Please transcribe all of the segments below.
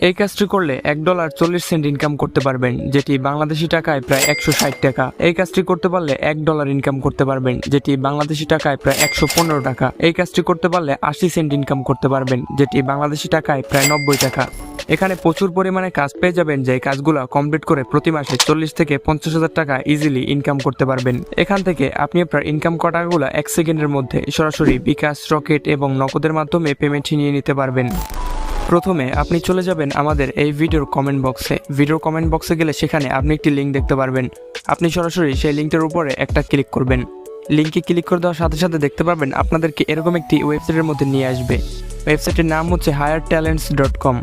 এই কাজটি করলে $1.40 ইনকাম করতে পারবেন, যেটি বাংলাদেশি টাকায় প্রায় 160 টাকা। এই কাজটি করতে পারলে $1 ইনকাম করতে পারবেন, যেটি বাংলাদেশি টাকায় প্রায় 115 টাকা। এই কাজটি করতে পারলে 80 সেন্ট ইনকাম করতে পারবেন, যেটি বাংলাদেশি টাকায় প্রায় 90 টাকা। এখানে প্রচুর পরিমাণে কাজ পেয়ে যাবেন, যে কাজগুলো কমপ্লিট করে প্রতি মাসে 40 থেকে 50 হাজার টাকা ইজিলি ইনকাম করতে পারবেন। এখান থেকে আপনি আপনার ইনকাম করা টাকাগুলো 1 সেকেন্ডের মধ্যে সরাসরি বিকাশ, রকেট এবং নগদের মাধ্যমে পেমেন্ট নিয়ে নিতে পারবেন। প্রথমে আপনি চলে যাবেন আমাদের এই ভিডিওর কমেন্ট বক্সে গেলে সেখানে আপনি একটি লিঙ্ক দেখতে পারবেন। আপনি সরাসরি সেই লিঙ্কটার উপরে একটা ক্লিক করবেন। লিঙ্কে ক্লিক করে দেওয়ার সাথে সাথে দেখতে পারবেন আপনাদেরকে এরকম একটি ওয়েবসাইটের মধ্যে নিয়ে আসবে। ওয়েবসাইটের নাম হচ্ছে hiretalents.com।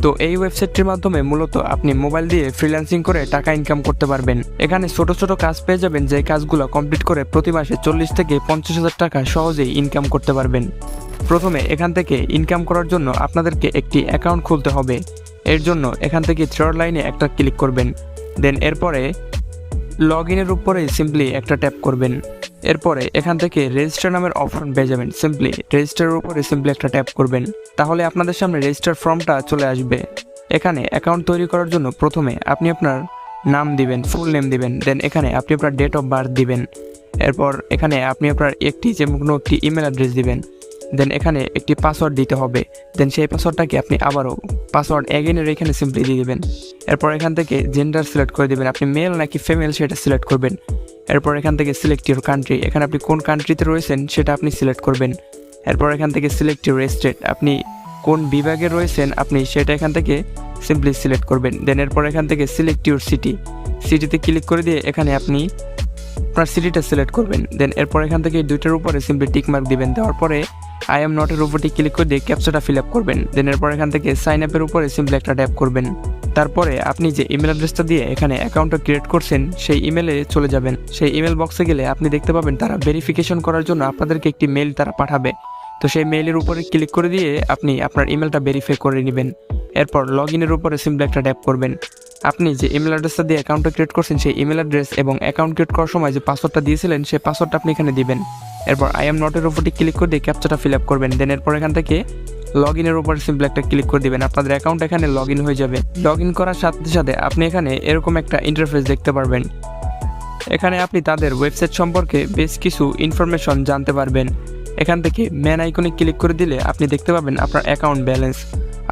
তো এই ওয়েবসাইটটির মাধ্যমে মূলত আপনি মোবাইল দিয়ে ফ্রিল্যান্সিং করে টাকা ইনকাম করতে পারবেন। এখানে ছোট ছোট কাজ পেয়ে যাবেন, যে কাজগুলো কমপ্লিট করে প্রতি মাসে 40 থেকে 50 হাজার টাকা সহজেই ইনকাম করতে পারবেন। প্রথমে এখান থেকে ইনকাম করার জন্য আপনাদেরকে একটি অ্যাকাউন্ট খুলতে হবে। এর জন্য এখান থেকে থার্ড লাইনে একটা ক্লিক করবেন। দেন এরপরে লগ ইনের উপরে সিম্পলি একটা ট্যাপ করবেন। এরপরে এখান থেকে রেজিস্টার নামের অপশন পেয়ে যাবেন। সিম্পলি রেজিস্টারের উপরে সিম্পলি একটা ট্যাপ করবেন। তাহলে আপনাদের সামনে রেজিস্টার ফর্মটা চলে আসবে। এখানে অ্যাকাউন্ট তৈরি করার জন্য প্রথমে আপনি আপনার নাম দিবেন, ফুল নেম দিবেন। দেন এখানে আপনি আপনার ডেট অফ বার্থ দিবেন। এরপর এখানে আপনি আপনার যে কোনো একটি ইমেল অ্যাড্রেস দিবেন। দেন এখানে একটি পাসওয়ার্ড দিতে হবে। দেন সেই পাসওয়ার্ডটাকে আপনি আবারও পাসওয়ার্ড এগেনের এখানে সিম্পলি দিয়ে দেবেন। এরপর এখান থেকে জেন্ডার সিলেক্ট করে দেবেন, আপনি মেল নাকি ফিমেল সেটা সিলেক্ট করবেন। এরপর এখান থেকে সিলেক্ট ইউর কান্ট্রি, এখানে আপনি কোন কান্ট্রিতে রয়েছেন সেটা আপনি সিলেক্ট করবেন। এরপর এখান থেকে সিলেক্ট ইউর স্টেট, আপনি কোন বিভাগে রয়েছেন আপনি সেটা এখান থেকে সিম্পলি সিলেক্ট করবেন। দেন এরপর এখান থেকে সিলেক্ট ইউর সিটিতে ক্লিক করে দিয়ে এখানে আপনি আপনার সিটিটা সিলেক্ট করবেন। দেন এরপর এখান থেকে দুইটার উপরে সিম্পলি টিক মার্ক দিবেন। দেওয়ার পরে আই এম নটের উপরটি ক্লিক করে দিয়ে ক্যাপচাটা ফিল আপ করবেন। দেন এরপর এখান থেকে সাইন আপের উপরে সিম্পলি একটা ট্যাপ করবেন। তারপরে আপনি যে ইমেল অ্যাড্রেসটা দিয়ে এখানে অ্যাকাউন্টটা ক্রিয়েট করছেন সেই ইমেলে চলে যাবেন। সেই ইমেল বক্সে গেলে আপনি দেখতে পাবেন তারা ভেরিফিকেশন করার জন্য আপনাদেরকে একটি মেইল তারা পাঠাবে। তো সেই মেইলের উপরে ক্লিক করে দিয়ে আপনি আপনার ইমেলটা ভেরিফাই করে নেবেন। এরপর লগ ইনের উপরে সিম্পলি একটা ট্যাপ করবেন। আপনি যে ইমেল অ্যাড্রেসটা দিয়ে অ্যাকাউন্টটা ক্রিয়েট করছেন সেই ইমেল অ্যাড্রেস এবং অ্যাকাউন্ট ক্রিয়েট করার সময় যে পাসওয়ার্ডটা দিয়েছিলেন সেই পাসওয়ার্ডটা আপনি এখানে দিবেন। এরপর আই এম নটের উপরটি ক্লিক করে দিয়ে ক্যাপচাটা ফিল আপ করবেন। দেন এরপর এখান থেকে লগ ইনের উপরে সিম্পলি একটা ক্লিক করে দিবেন। আপনাদের অ্যাকাউন্ট এখানে লগ ইন হয়ে যাবে। লগ ইন করার সাথে সাথে আপনি এখানে এরকম একটা ইন্টারফেস দেখতে পারবেন। এখানে আপনি তাদের ওয়েবসাইট সম্পর্কে বেশ কিছু ইনফরমেশন জানতে পারবেন। এখান থেকে ম্যান আইকনে ক্লিক করে দিলে আপনি দেখতে পাবেন আপনার অ্যাকাউন্ট ব্যালেন্স,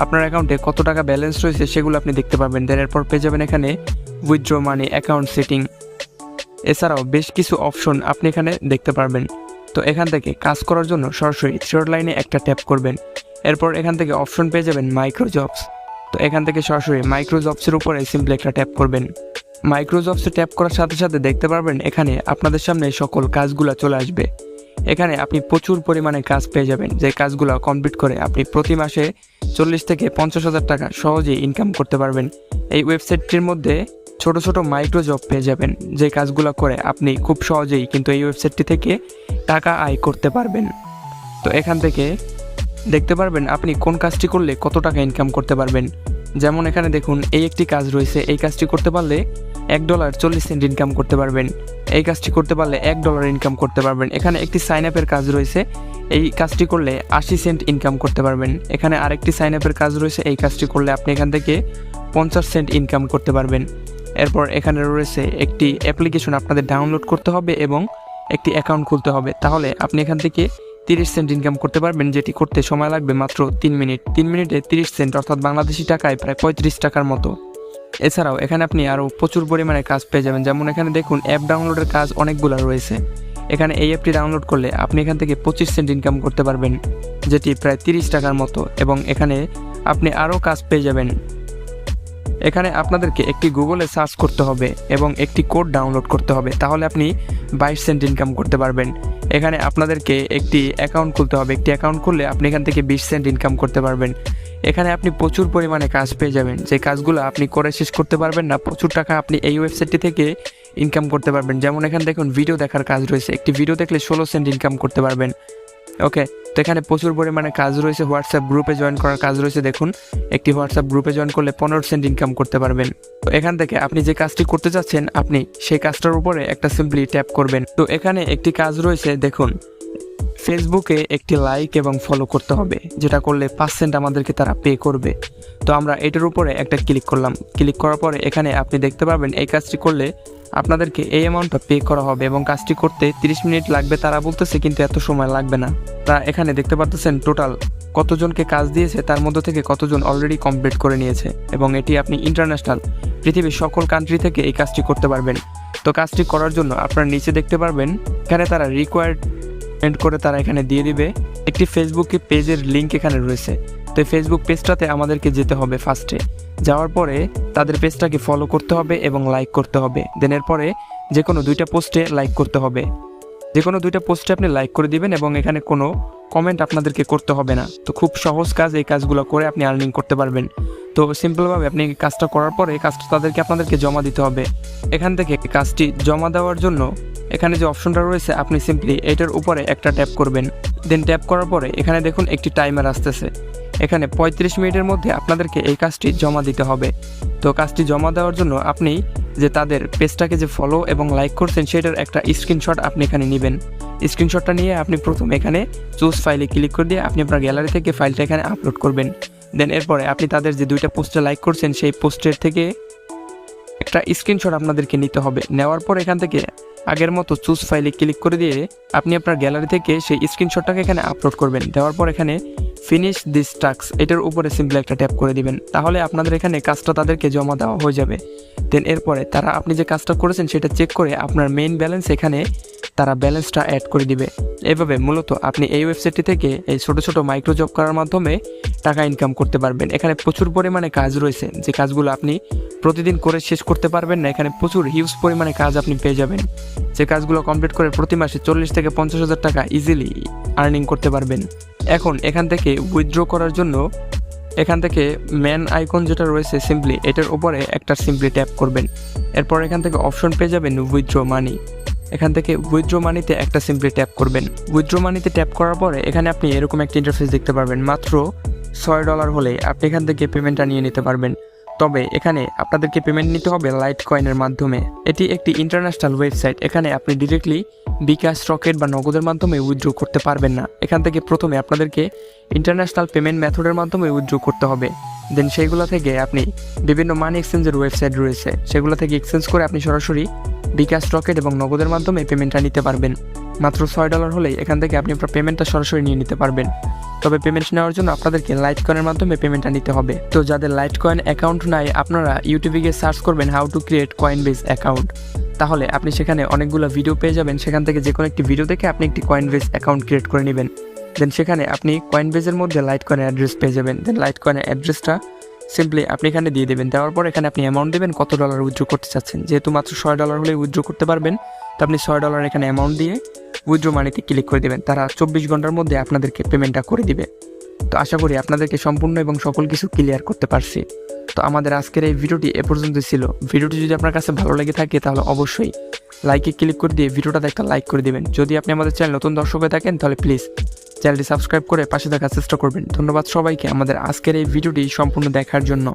আপনার অ্যাকাউন্টে কত টাকা ব্যালেন্স রয়েছে সেগুলো আপনি দেখতে পাবেন। দেন এরপর পেয়ে যাবেন এখানে উইথড্র মানি, অ্যাকাউন্ট সেটিং, এছাড়াও বেশ কিছু অপশন আপনি এখানে দেখতে পারবেন। তো এখান থেকে কাজ করার জন্য সরাসরি থার্ড লাইনে একটা ট্যাপ করবেন। এরপর এখান থেকে অপশন পেয়ে যাবেন মাইক্রো জবস। তো এখান থেকে সরাসরি মাইক্রো জবসের উপরে সিম্পলি একটা ট্যাপ করবেন। মাইক্রো জবসে ট্যাপ করার সাথে সাথে দেখতে পারবেন এখানে আপনাদের সামনে সকল কাজগুলো চলে আসবে। এখানে আপনি প্রচুর পরিমাণে কাজ পেয়ে যাবেন, যে কাজগুলো কমপ্লিট করে আপনি প্রতি মাসে 40 থেকে 50 হাজার টাকা সহজেই ইনকাম করতে পারবেন। এই ওয়েবসাইটটির মধ্যে ছোট ছোট মাইক্রো জব পেয়ে যাবেন, যে কাজগুলো করে আপনি খুব সহজেই কিন্তু এই ওয়েবসাইটটি থেকে টাকা আয় করতে পারবেন। তো এখান থেকে দেখতে পারবেন আপনি কোন কাজটি করলে কত টাকা ইনকাম করতে পারবেন। যেমন এখানে দেখুন এই একটি কাজ রয়েছে, এই কাজটি করতে পারলে $1.40 ইনকাম করতে পারবেন। এই কাজটি করতে পারলে $1 ইনকাম করতে পারবেন। এখানে একটি সাইন আপের কাজ রয়েছে, এই কাজটি করলে 80 সেন্ট ইনকাম করতে পারবেন। এখানে আরেকটি সাইন আপের কাজ রয়েছে, এই কাজটি করলে আপনি এখান থেকে 50 সেন্ট ইনকাম করতে পারবেন। এরপর এখানে রয়েছে একটি অ্যাপ্লিকেশন আপনাদের ডাউনলোড করতে হবে এবং একটি অ্যাকাউন্ট খুলতে হবে। তাহলে আপনি এখান থেকে 30 সেন্ট ইনকাম করতে পারবেন, যেটি করতে সময় লাগবে মাত্র 3 মিনিট। 3 মিনিটে 30 সেন্ট অর্থাৎ বাংলাদেশি টাকায় প্রায় 35 টাকার মতো। এছাড়াও এখানে আপনি আরও প্রচুর পরিমাণে কাজ পেয়ে যাবেন। যেমন এখানে দেখুন অ্যাপ ডাউনলোডের কাজ অনেকগুলো রয়েছে। এখানে এই অ্যাপটি ডাউনলোড করলে আপনি এখান থেকে 25 সেন্ট ইনকাম করতে পারবেন, যেটি প্রায় 30 টাকার মতো। এবং এখানে আপনি আরও কাজ পেয়ে যাবেন। এখানে আপনাদেরকে একটি গুগলে সার্চ করতে হবে এবং একটি কোড ডাউনলোড করতে হবে, তাহলে আপনি 22 সেন্ট ইনকাম করতে পারবেন। এখানে আপনাদেরকে একটি অ্যাকাউন্ট খুলতে হবে, একটি অ্যাকাউন্ট খুললে আপনি এখান থেকে 20 সেন্ট ইনকাম করতে পারবেন। এখানে আপনি প্রচুর পরিমাণে কাজ পেয়ে যাবেন, যে কাজগুলো আপনি করে শেষ করতে পারবেন না। প্রচুর টাকা আপনি এই ওয়েবসাইটটি থেকে ইনকাম করতে পারবেন। যেমন এখানে দেখুন ভিডিও দেখার কাজ রয়েছে, একটি ভিডিও দেখলে 16 সেন্ট ইনকাম করতে পারবেন। ওকে, তো এখানে প্রচুর পরিমাণে কাজ রয়েছে। হোয়াটসঅ্যাপ গ্রুপে জয়েন করার কাজ রয়েছে, দেখুন একটি হোয়াটসঅ্যাপ গ্রুপে জয়েন করলে 15 সেন্ট ইনকাম করতে পারবেন। তো এখান থেকে আপনি যে কাজটি করতে চাচ্ছেন আপনি সেই কাজটার উপরে একটা সিম্পলি ট্যাপ করবেন। তো এখানে একটি কাজ রয়েছে, দেখুন ফেসবুকে একটি লাইক এবং ফলো করতে হবে, যেটা করলে 5 সেন্ট আমাদেরকে তারা পে করবে। তো আমরা এটার উপরে একটা ক্লিক করলাম। ক্লিক করার পরে এখানে আপনি দেখতে পারবেন এই কাজটি করলে আপনাদেরকে এই অ্যামাউন্টটা পে করা হবে এবং কাজটি করতে 30 মিনিট লাগবে তারা বলতেছে, কিন্তু এত সময় লাগবে না। তা এখানে দেখতে পাচ্ছেন টোটাল কতজনকে কাজ দিয়েছে, তার মধ্যে থেকে কতজন অলরেডি কমপ্লিট করে নিয়েছে এবং এটি আপনি ইন্টারন্যাশনাল পৃথিবীর সকল কান্ট্রি থেকে এই কাজটি করতে পারবেন। তো কাজটি করার জন্য আপনারা নিচে দেখতে পারবেন এখানে তারা রিকোয়ারমেন্ট করে তারা এখানে দিয়ে দিবে একটি ফেসবুকে পেজের লিঙ্ক এখানে রয়েছে। তো এই ফেসবুক পেজটাতে আমাদেরকে যেতে হবে। ফার্স্টে যাওয়ার পরে তাদের পেজটাকে ফলো করতে হবে এবং লাইক করতে হবে। দেন এরপরে যে কোনো 2টা পোস্টে লাইক করতে হবে। যে কোনো 2টা পোস্টে আপনি লাইক করে দিবেন এবং এখানে কোনো কমেন্ট আপনাদেরকে করতে হবে না। তো খুব সহজ কাজ, এই কাজগুলো করে আপনি আর্নিং করতে পারবেন। তো সিম্পলভাবে আপনি কাজটা করার পরে কাজটা আপনাদেরকে জমা দিতে হবে। এখান থেকে কাজটি জমা দেওয়ার জন্য এখানে যে অপশনটা রয়েছে আপনি সিম্পলি এটার উপরে একটা ট্যাপ করবেন। দেন ট্যাপ করার পরে এখানে দেখুন একটি টাইমার আসতেছে। এখানে 35 মিনিটের মধ্যে আপনাদেরকে এই কাজটি জমা দিতে হবে। তো কাজটি জমা দেওয়ার জন্য আপনি যে তাদের পেজটাকে যে ফলো এবং লাইক করছেন সেটার একটা স্ক্রিনশট আপনি এখানে নেবেন। স্ক্রিনশটটা নিয়ে আপনি প্রথম এখানে চুজ ফাইলে ক্লিক করে দিয়ে আপনি আপনার গ্যালারি থেকে ফাইলটা এখানে আপলোড করবেন। দেন এরপরে আপনি তাদের যে 2টা পোস্টে লাইক করছেন সেই পোস্টের থেকে একটা স্ক্রিনশট আপনাদেরকে নিতে হবে। নেওয়ার পর এখান থেকে আগের মতো চুজ ফাইলে ক্লিক করে দিয়ে আপনি আপনার গ্যালারি থেকে সেই স্ক্রিনশটটাকে এখানে আপলোড করবেন। দেওয়ার পর এখানে ফিনিশ দিস টাস্ক এটার উপরে সিম্পলি একটা ট্যাপ করে দিবেন। তাহলে আপনাদের এখানে কাজটা তাদেরকে জমা দেওয়া হয়ে যাবে। দেন এরপরে তারা আপনি যে কাজটা করেছেন সেটা চেক করে আপনার মেইন ব্যালেন্স এখানে তারা ব্যালেন্সটা অ্যাড করে দিবে। এইভাবে মূলত আপনি এই ওয়েবসাইটটি থেকে এই ছোটো ছোটো মাইক্রো জব করার মাধ্যমে টাকা ইনকাম করতে পারবেন। এখানে প্রচুর পরিমাণে কাজ রয়েছে, যে কাজগুলো আপনি প্রতিদিন করে শেষ করতে পারবেন না। এখানে প্রচুর হিউজ পরিমাণে কাজ আপনি পেয়ে যাবেন, যে কাজগুলো কমপ্লিট করে প্রতি মাসে 40 থেকে 50 হাজার টাকা ইজিলি আর্নিং করতে পারবেন। এখন এখান থেকে উইথড্র করার জন্য এখান থেকে ম্যান আইকন যেটা রয়েছে সিম্পলি এটার উপরে একটা সিম্পলি ট্যাপ করবেন। এরপর এখান থেকে অপশন পেয়ে যাবেন উইথড্র মানি। এখান থেকে উইথড্র মানিতে একটা সিম্পলি ট্যাপ করবেন। উইথড্র মানিতে ট্যাপ করার পরে এখানে আপনি এরকম একটা ইন্টারফেস দেখতে পারবেন। মাত্র $6 হলে আপনি এখান থেকে পেমেন্টটা নিয়ে নিতে পারবেন। তবে এখানে আপনাদেরকে পেমেন্ট নিতে হবে লাইট কয়েনের মাধ্যমে। এটি একটি ইন্টারন্যাশনাল ওয়েবসাইট। এখানে আপনি ডিরেক্টলি বিকাশ, রকেট বা নগদের মাধ্যমে উইথড্র করতে পারবেন না। এখান থেকে প্রথমে আপনাদেরকে ইন্টারন্যাশনাল পেমেন্ট মেথডের মাধ্যমে উইথড্র করতে হবে। দেন সেইগুলো থেকে আপনি বিভিন্ন মানি এক্সচেঞ্জের ওয়েবসাইট রয়েছে, সেগুলো থেকে এক্সচেঞ্জ করে আপনি সরাসরি বিকাশ, রকেট এবং নগদের মাধ্যমে পেমেন্টটা নিতে পারবেন। মাত্র $6 হলেই এখান থেকে আপনি আপনার পেমেন্টটা সরাসরি নিয়ে নিতে পারবেন। তবে পেমেন্ট নেওয়ার জন্য আপনাদেরকে লাইট কয়েনের মাধ্যমে পেমেন্টটা নিতে হবে। তো যাদের লাইট কয়েন অ্যাকাউন্ট নাই, আপনারা ইউটিউবে গিয়ে সার্চ করবেন how to create Coinbase account. তাহলে আপনি সেখানে অনেকগুলো ভিডিও পেয়ে যাবেন। সেখান থেকে যে কোনো একটি ভিডিও দেখে আপনি একটি কয়েনবেজ অ্যাকাউন্ট ক্রিয়েট করে নেবেন। দেন সেখানে আপনি কয়েনবেজের মধ্যে লাইট কয়েনের অ্যাড্রেস পেয়ে যাবেন। দেন লাইট কয়েনের অ্যাড্রেসটা সিম্পলি আপনি এখানে দিয়ে দেবেন। দেওয়ার পর এখানে আপনি অ্যামাউন্ট দেবেন, কত ডলার উইথড্র করতে চাচ্ছেন। যেহেতু মাত্র $6 হলে উইথড্র করতে পারবেন, তো আপনি $6 এখানে অ্যামাউন্ট দিয়ে উইথড্র মানিতে ক্লিক করে দেবেন। তারা 24 ঘন্টার মধ্যে আপনাদেরকে পেমেন্টটা করে দিবে। তো আশা করি আপনাদেরকে সম্পূর্ণ এবং সকল কিছু ক্লিয়ার করতে পারছি। তো আমাদের আজকের এই ভিডিওটি এ পর্যন্ত ছিল। ভিডিওটি যদি আপনার কাছে ভালো লেগে থাকে তাহলে অবশ্যই লাইকে ক্লিক করে দিয়ে ভিডিওটাতে একটা লাইক করে দিবেন। যদি আপনি আমাদের চ্যানেল নতুন দর্শক হয়ে থাকেন তাহলে প্লিজ চ্যানেলটি সাবস্ক্রাইব করে পাশে থাকার চেষ্টা করবেন। ধন্যবাদ সবাইকে আমাদের আজকের এই ভিডিওটি সম্পূর্ণ দেখার জন্য।